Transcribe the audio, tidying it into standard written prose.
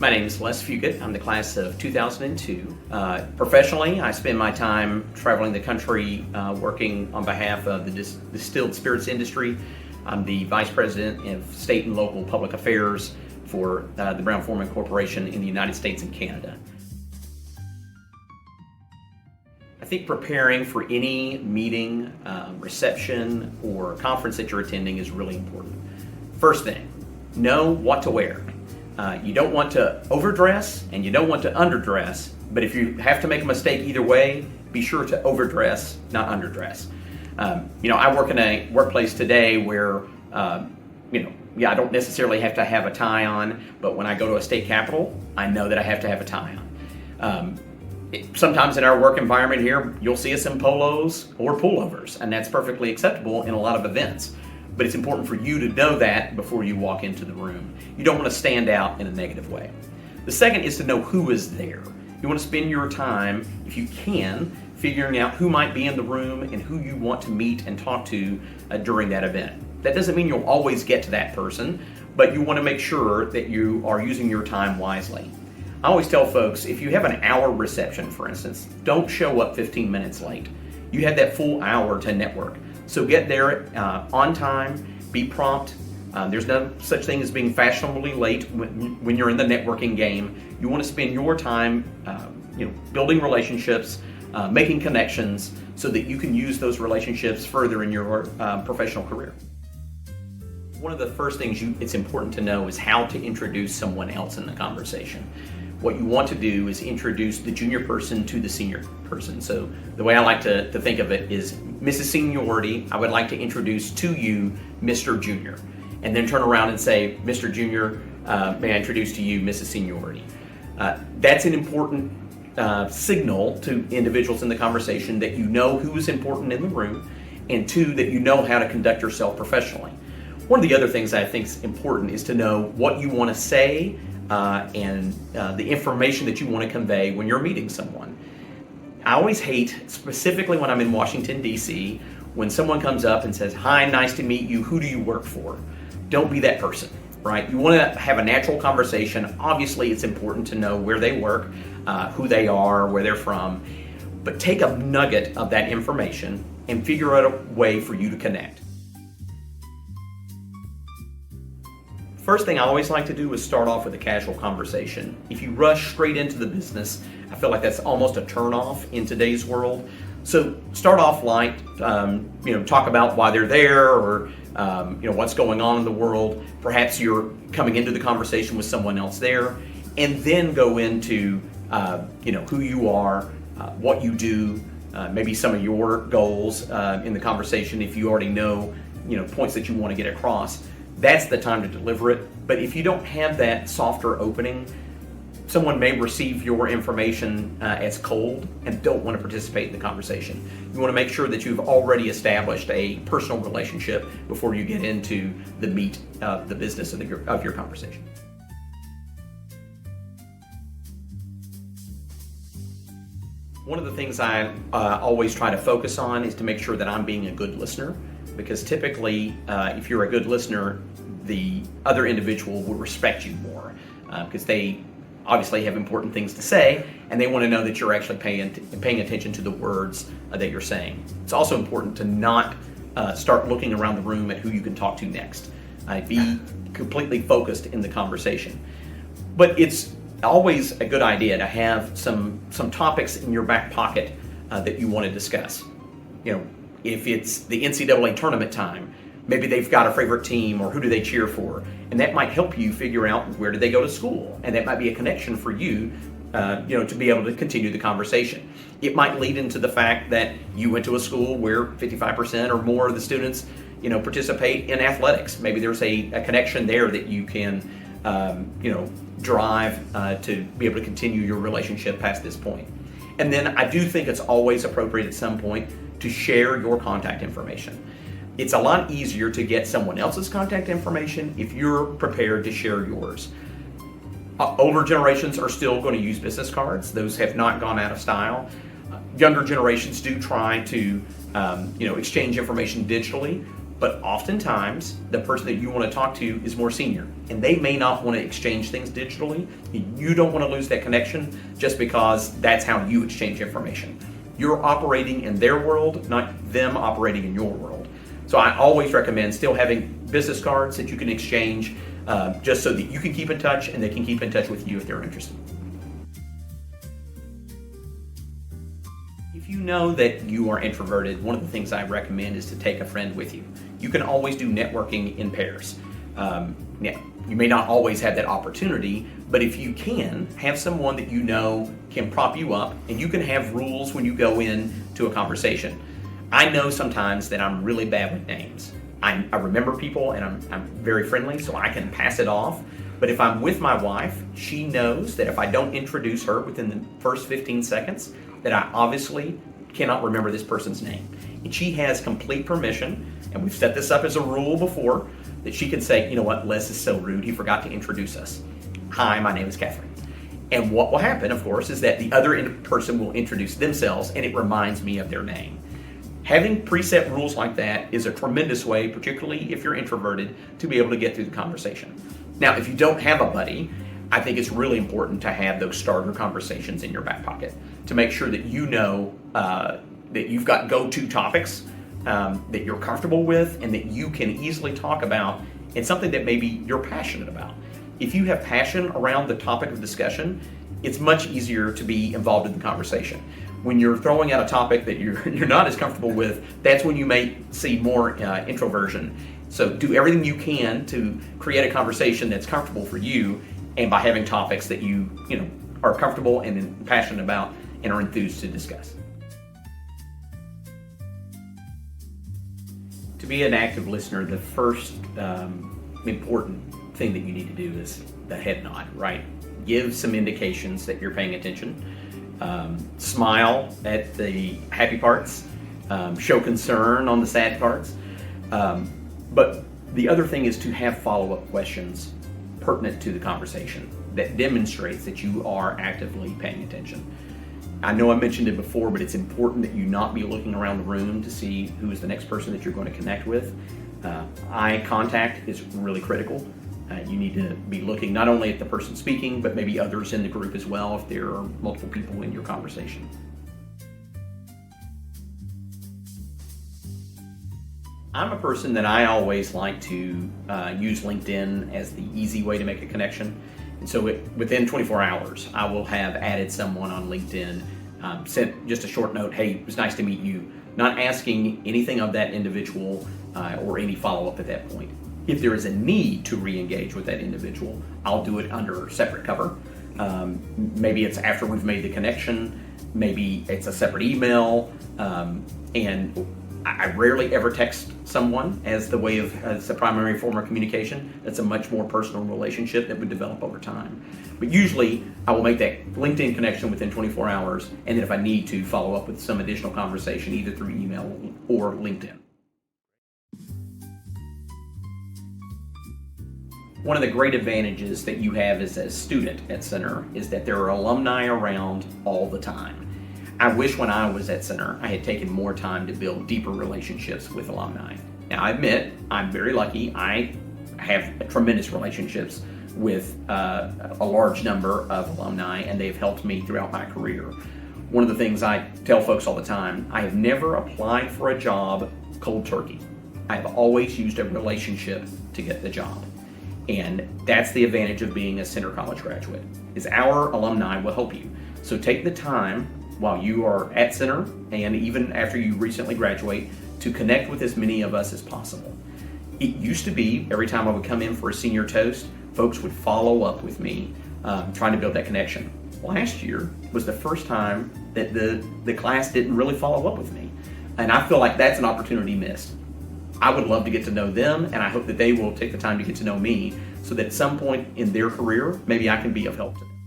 My name is Fugate. I'm the class of 2002. Professionally, I spend my time traveling the country working on behalf of the distilled spirits industry. I'm the Vice President of State and Local Public Affairs for the Brown-Forman Corporation in the United States and Canada. I think preparing for any meeting, reception, or conference that you're attending is really important. First thing, know what to wear. You don't want to overdress and you don't want to underdress, but if you have to make a mistake either way, be sure to overdress, not underdress. I work in a workplace today where, I don't necessarily have to have a tie on, but when I go to a state capitol, I know that I have to have a tie on. Sometimes in our work environment here, you'll see us in polos or pullovers, and that's perfectly acceptable in a lot of events. But it's important for you to know that before you walk into the room. You don't want to stand out in a negative way. The second is to know who is there. You want to spend your time, if you can, figuring out who might be in the room and who you want to meet and talk to during that event. That doesn't mean you'll always get to that person, but you want to make sure that you are using your time wisely. I always tell folks, if you have an hour reception, for instance, don't show up 15 minutes late. You have that full hour to network. So get there on time, be prompt. There's no such thing as being fashionably late when you're in the networking game. You want to spend your time building relationships, making connections so that you can use those relationships further in your professional career. One of the first things it's important to know is how to introduce someone else in the conversation. What you want to do is introduce the junior person to the senior person. So the way I like to think of it is, Mrs. Seniority, I would like to introduce to you Mr. Junior. And then turn around and say, Mr. Junior, may I introduce to you Mrs. Seniority. That's an important signal to individuals in the conversation that you know who is important in the room, and two, that you know how to conduct yourself professionally. One of the other things I think is important is to know what you want to say and the information that you want to convey when you're meeting someone. I always hate, specifically when I'm in Washington, D.C., when someone comes up and says, "Hi, nice to meet you, who do you work for?" Don't be that person, right? You want to have a natural conversation. Obviously, it's important to know where they work, who they are, where they're from, but take a nugget of that information and figure out a way for you to connect. First thing I always like to do is start off with a casual conversation. If you rush straight into the business, I feel like that's almost a turnoff in today's world. So start off light, talk about why they're there, or what's going on in the world. Perhaps you're coming into the conversation with someone else there, and then go into who you are, what you do, maybe some of your goals in the conversation. If you already know points that you want to get across, that's the time to deliver it. But if you don't have that softer opening, someone may receive your information as cold and don't want to participate in the conversation. You want to make sure that you've already established a personal relationship before you get into the meat of the business of your conversation. One of the things I always try to focus on is to make sure that I'm being a good listener, because typically if you're a good listener, the other individual will respect you more because they obviously have important things to say, and they want to know that you're actually paying attention to the words that you're saying. It's also important to not start looking around the room at who you can talk to next. Be completely focused in the conversation. But it's always a good idea to have some topics in your back pocket that you want to discuss. If it's the NCAA tournament time, maybe they've got a favorite team, or who do they cheer for, and that might help you figure out where do they go to school, and that might be a connection for you, to be able to continue the conversation. It might lead into the fact that you went to a school where 55% or more of the students, participate in athletics. Maybe there's a connection there that you can, drive to be able to continue your relationship past this point. And then I do think it's always appropriate at some point to share your contact information. It's a lot easier to get someone else's contact information if you're prepared to share yours. Older generations are still going to use business cards. Those have not gone out of style. Younger generations do try to exchange information digitally, But oftentimes, the person that you want to talk to is more senior, and they may not want to exchange things digitally. You don't want to lose that connection just because that's how you exchange information. You're operating in their world, not them operating in your world. So I always recommend still having business cards that you can exchange just so that you can keep in touch and they can keep in touch with you if they're interested. If you know that you are introverted, one of the things I recommend is to take a friend with you. You can always do networking in pairs. You may not always have that opportunity, but if you can, have someone that you know can prop you up, and you can have rules when you go in to a conversation. I know sometimes that I'm really bad with names. I remember people and I'm very friendly, so I can pass it off. But if I'm with my wife, she knows that if I don't introduce her within the first 15 seconds, that I obviously cannot remember this person's name. And she has complete permission, and we've set this up as a rule before, that she can say, you know what, Les is so rude, he forgot to introduce us. Hi, my name is Catherine. And what will happen, of course, is that the other person will introduce themselves, and it reminds me of their name. Having preset rules like that is a tremendous way, particularly if you're introverted, to be able to get through the conversation. Now, if you don't have a buddy, I think it's really important to have those starter conversations in your back pocket to make sure that you know that you've got go-to topics that you're comfortable with and that you can easily talk about, and something that maybe you're passionate about. If you have passion around the topic of discussion, it's much easier to be involved in the conversation. When you're throwing out a topic that you're not as comfortable with, that's when you may see more introversion. So do everything you can to create a conversation that's comfortable for you, and by having topics that you are comfortable and passionate about and are enthused to discuss. To be an active listener, the first important thing that you need to do is the head nod, right? Give some indications that you're paying attention. Smile at the happy parts. Show concern on the sad parts. But the other thing is to have follow-up questions pertinent to the conversation that demonstrates that you are actively paying attention. I know I mentioned it before, but it's important that you not be looking around the room to see who is the next person that you're going to connect with. Eye contact is really critical. You need to be looking not only at the person speaking, but maybe others in the group as well if there are multiple people in your conversation. I'm a person that I always like to use LinkedIn as the easy way to make a connection. And so within 24 hours, I will have added someone on LinkedIn, sent just a short note, hey, it was nice to meet you, not asking anything of that individual or any follow-up at that point. If there is a need to re-engage with that individual, I'll do it under separate cover. Maybe it's after we've made the connection, maybe it's a separate email, and I rarely ever text someone as the primary form of communication. That's a much more personal relationship that would develop over time. But usually I will make that LinkedIn connection within 24 hours, and then if I need to, follow up with some additional conversation either through email or LinkedIn. One of the great advantages that you have as a student at Center is that there are alumni around all the time. I wish when I was at Center, I had taken more time to build deeper relationships with alumni. Now, I admit, I'm very lucky. I have tremendous relationships with a large number of alumni, and they've helped me throughout my career. One of the things I tell folks all the time, I have never applied for a job cold turkey. I've always used a relationship to get the job. And that's the advantage of being a Center College graduate, is our alumni will help you. So take the time while you are at Center, and even after you recently graduate, to connect with as many of us as possible. It used to be, every time I would come in for a senior toast, folks would follow up with me, trying to build that connection. Last year was the first time that the class didn't really follow up with me. And I feel like that's an opportunity missed. I would love to get to know them, and I hope that they will take the time to get to know me so that at some point in their career, maybe I can be of help to them.